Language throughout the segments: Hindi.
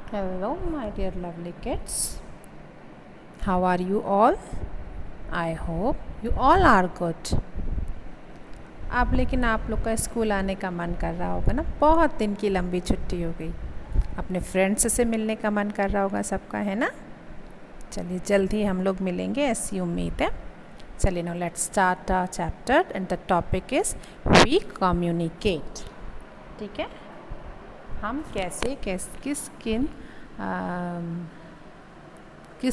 Hello, my dear lovely kids. How are you all? I hope you all are good. लेकिन आप लोग का स्कूल आने का मन कर रहा होगा ना, बहुत दिन की लंबी छुट्टी हो गई। अपने फ्रेंड्स से मिलने का मन कर रहा होगा सबका, है ना। चलिए जल्द ही हम लोग मिलेंगे, ऐसी उम्मीद है। चलिए now let's start our chapter and the topic is we communicate. ठीक है, हम कैसे किस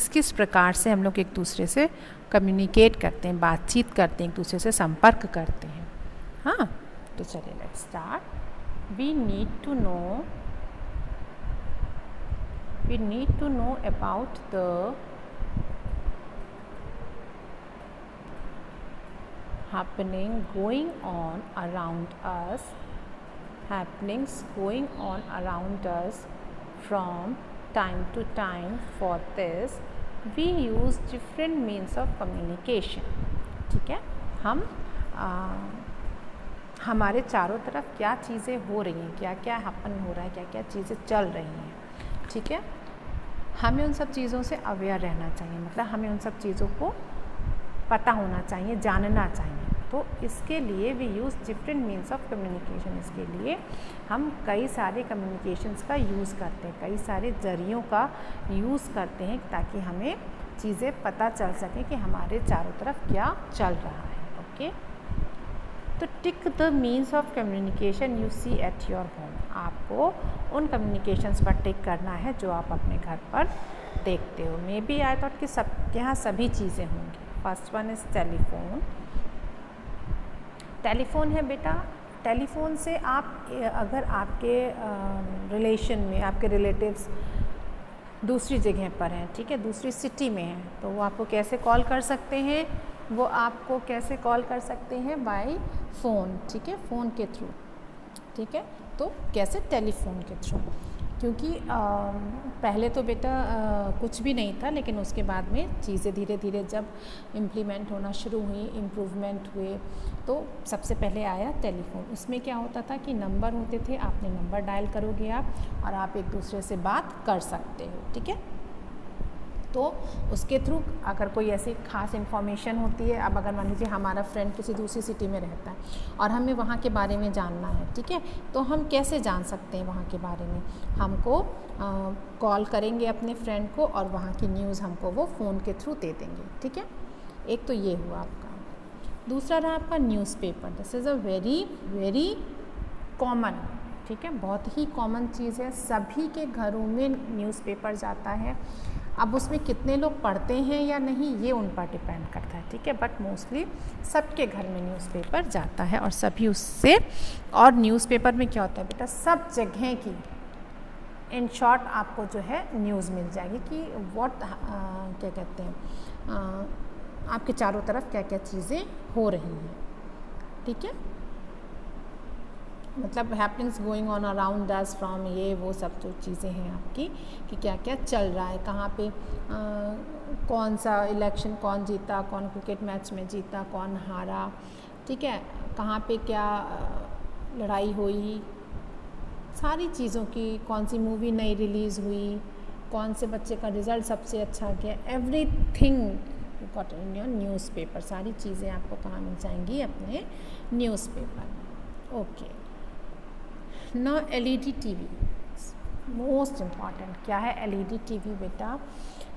किस प्रकार से हम लोग एक दूसरे से कम्युनिकेट करते हैं, बातचीत करते हैं, एक दूसरे से संपर्क करते हैं। हाँ, तो चलिए let's start. We need to know about the happenings going on around us from time to time. For this we use different means of communication. ठीक है, हम हमारे चारों तरफ क्या चीज़ें हो रही हैं, क्या क्या हैपन हो रहा है, क्या क्या चीज़ें चल रही हैं। ठीक है, हमें उन सब चीज़ों से अवेयर रहना चाहिए, मतलब हमें उन सब चीज़ों को पता होना चाहिए, जानना चाहिए। तो इसके लिए we use different means of communication. इसके लिए हम कई सारे कम्युनिकेशंस का यूज़ करते हैं, कई सारे ज़रियों का यूज़ करते हैं ताकि हमें चीज़ें पता चल सके कि हमारे चारों तरफ क्या चल रहा है। ओके, तो tick the means of communication you see at your home. आपको उन कम्युनिकेशंस पर टिक करना है जो आप अपने घर पर देखते हो। मे बी आई थॉट कि सब यहाँ सभी चीज़ें होंगी। First one is telephone. Telephone है बेटा, टेलीफोन से आप अगर आपके रिलेशन में आपके रिलेटिव्स दूसरी जगह पर हैं, ठीक है, दूसरी सिटी में हैं, तो वो आपको कैसे कॉल कर सकते हैं? वो आपको कैसे कॉल कर सकते हैं? By phone. ठीक है, फ़ोन के थ्रू। ठीक है, तो कैसे? टेलीफोन के थ्रू। क्योंकि पहले तो बेटा कुछ भी नहीं था, लेकिन उसके बाद में चीज़ें धीरे धीरे जब इम्प्लीमेंट होना शुरू हुई, इम्प्रूवमेंट हुए, तो सबसे पहले आया टेलीफोन। उसमें क्या होता था कि नंबर होते थे, आपने नंबर डायल करोगे आप और आप एक दूसरे से बात कर सकते हो। ठीक है, तो उसके थ्रू अगर कोई ऐसी खास इन्फॉर्मेशन होती है, अब अगर मान लीजिए हमारा फ्रेंड किसी दूसरी सिटी में रहता है और हमें वहाँ के बारे में जानना है, ठीक है, तो हम कैसे जान सकते हैं वहाँ के बारे में? हमको कॉल करेंगे अपने फ्रेंड को और वहाँ की न्यूज़ हमको वो फ़ोन के थ्रू दे देंगे। ठीक है, एक तो ये हुआ आपका। दूसरा रहा आपका newspaper. This is a very common, ठीक है, बहुत ही कॉमन चीज़ है। सभी के घरों में न्यूज़पेपर जाता है। अब उसमें कितने लोग पढ़ते हैं या नहीं, ये उन पर डिपेंड करता है। ठीक है, बट मोस्टली सबके घर में न्यूज़पेपर जाता है और सभी उससे, और न्यूज़पेपर में क्या होता है बेटा, सब जगह की इन शॉर्ट आपको जो है न्यूज़ मिल जाएगी कि क्या कहते हैं, आपके चारों तरफ क्या क्या चीज़ें हो रही हैं। ठीक है, मतलब happenings going on around us from, ये वो सब जो चीज़ें हैं आपकी कि क्या क्या चल रहा है, कहाँ पे कौन सा इलेक्शन कौन जीता, कौन क्रिकेट मैच में जीता, कौन हारा, ठीक है, कहाँ पे क्या लड़ाई हुई, सारी चीज़ों की, कौन सी मूवी नई रिलीज़ हुई, कौन से बच्चे का रिज़ल्ट सबसे अच्छा गया, everything got in your newspaper. सारी चीज़ें आपको कहाँ मिल जाएंगी? अपने न्यूज़पेपर में। ओके, ना एलईडी टीवी, मोस्ट इम्पॉर्टेंट। क्या है एलईडी टीवी बेटा?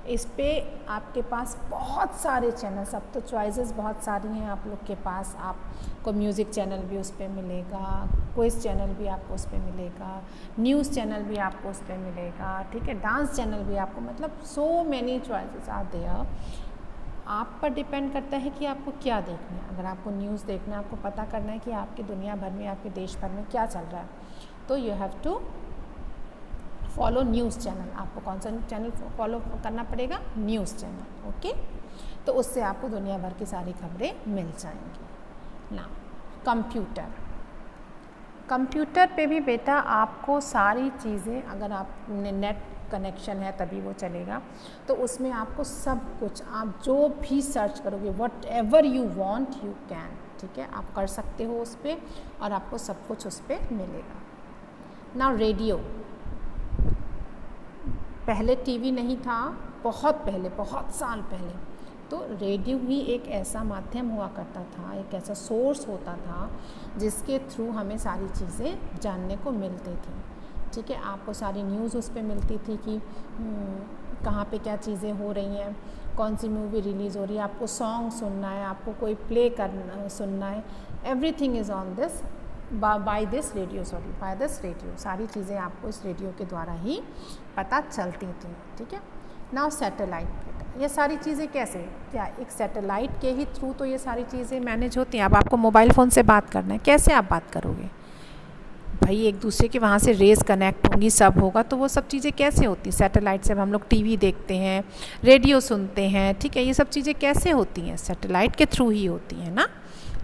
इस पे आपके पास बहुत सारे चैनल्स, अब तो चॉइसेस बहुत सारी हैं आप लोग के पास। आपको म्यूज़िक चैनल भी उस पर मिलेगा, क्विज़ चैनल भी आपको उस पर मिलेगा, न्यूज़ चैनल भी आपको उस पर मिलेगा, ठीक है, डांस चैनल भी आपको, मतलब so many choices are there. आप पर डिपेंड करता है कि आपको क्या देखना है। अगर आपको न्यूज़ देखना है, आपको पता करना है कि आपकी दुनिया भर में, आपके देश भर में क्या चल रहा है, तो you have to follow news channel. आपको कौन सा चैनल फॉलो करना पड़ेगा? News channel. ओके, तो उससे आपको दुनिया भर की सारी खबरें मिल जाएंगी ना। कंप्यूटर पे भी बेटा आपको सारी चीज़ें, अगर आपने नेट कनेक्शन है तभी वो चलेगा, तो उसमें आपको सब कुछ, आप जो भी सर्च करोगे, what ever you want you can, ठीक है, आप कर सकते हो उस पर और आपको सब कुछ उस पर मिलेगा। नाउ रेडियो, पहले टीवी नहीं था, बहुत पहले, बहुत साल पहले, तो रेडियो ही एक ऐसा माध्यम हुआ करता था, एक ऐसा सोर्स होता था जिसके थ्रू हमें सारी चीज़ें जानने को मिलती थी। ठीक है, आपको सारी न्यूज़ उस पर मिलती थी कि कहाँ पे क्या चीज़ें हो रही हैं, कौन सी मूवी रिलीज़ हो रही है, आपको सॉन्ग सुनना है, आपको कोई प्ले करना सुनना है, everything is on this by this radio, सारी चीज़ें आपको इस रेडियो के द्वारा ही पता चलती थी। ठीक है, नाउ सैटेलाइट, ये सारी चीज़ें कैसे, क्या एक सैटेलाइट के ही थ्रू तो ये सारी चीज़ें मैनेज होती हैं। अब आपको मोबाइल फ़ोन से बात करना है, कैसे आप बात करोगे भाई, एक दूसरे के वहाँ से रेज़ कनेक्ट होंगी, सब होगा, तो वो सब चीज़ें कैसे होती हैं? सैटेलाइट से हम लोग टीवी देखते हैं, रेडियो सुनते हैं, ठीक है, ये सब चीज़ें कैसे होती हैं? सैटेलाइट के थ्रू ही होती हैं ना।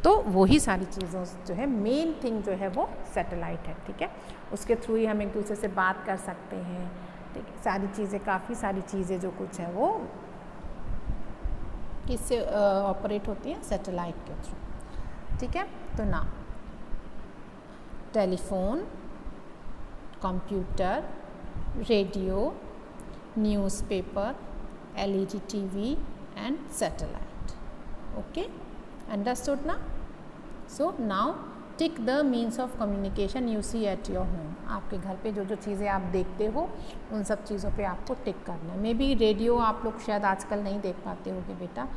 तो वही सारी चीज़ों जो है, मेन थिंग जो है वो सैटेलाइट है। ठीक है, उसके थ्रू ही हम एक दूसरे से बात कर सकते हैं। ठीक है, सारी चीज़ें, काफ़ी सारी चीज़ें जो कुछ है वो किससे ऑपरेट होती हैं? सैटेलाइट के थ्रू। ठीक है, तो ना telephone, computer, radio, newspaper, LED TV and satellite. Okay, understood ना? So now tick the means of communication you see at your home. आपके घर पे जो जो चीज़ें आप देखते हो उन सब चीज़ों पे आपको टिक करना है। मे बी रेडियो आप लोग शायद आजकल नहीं देख पाते होगे बेटा,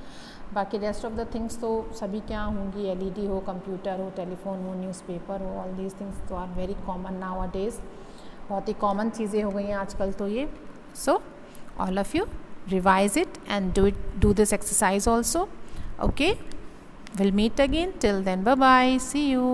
बाकी रेस्ट ऑफ द थिंग्स तो सभी क्या होंगी, LED हो, कंप्यूटर हो, टेलीफोन हो, न्यूज़पेपर हो, ऑल दीज थिंग्स तो are very common nowadays, बहुत ही कॉमन चीज़ें हो गई हैं आजकल तो ये। So all of you revise it and do this exercise also. Okay, we'll meet again. Till then, bye bye, see you.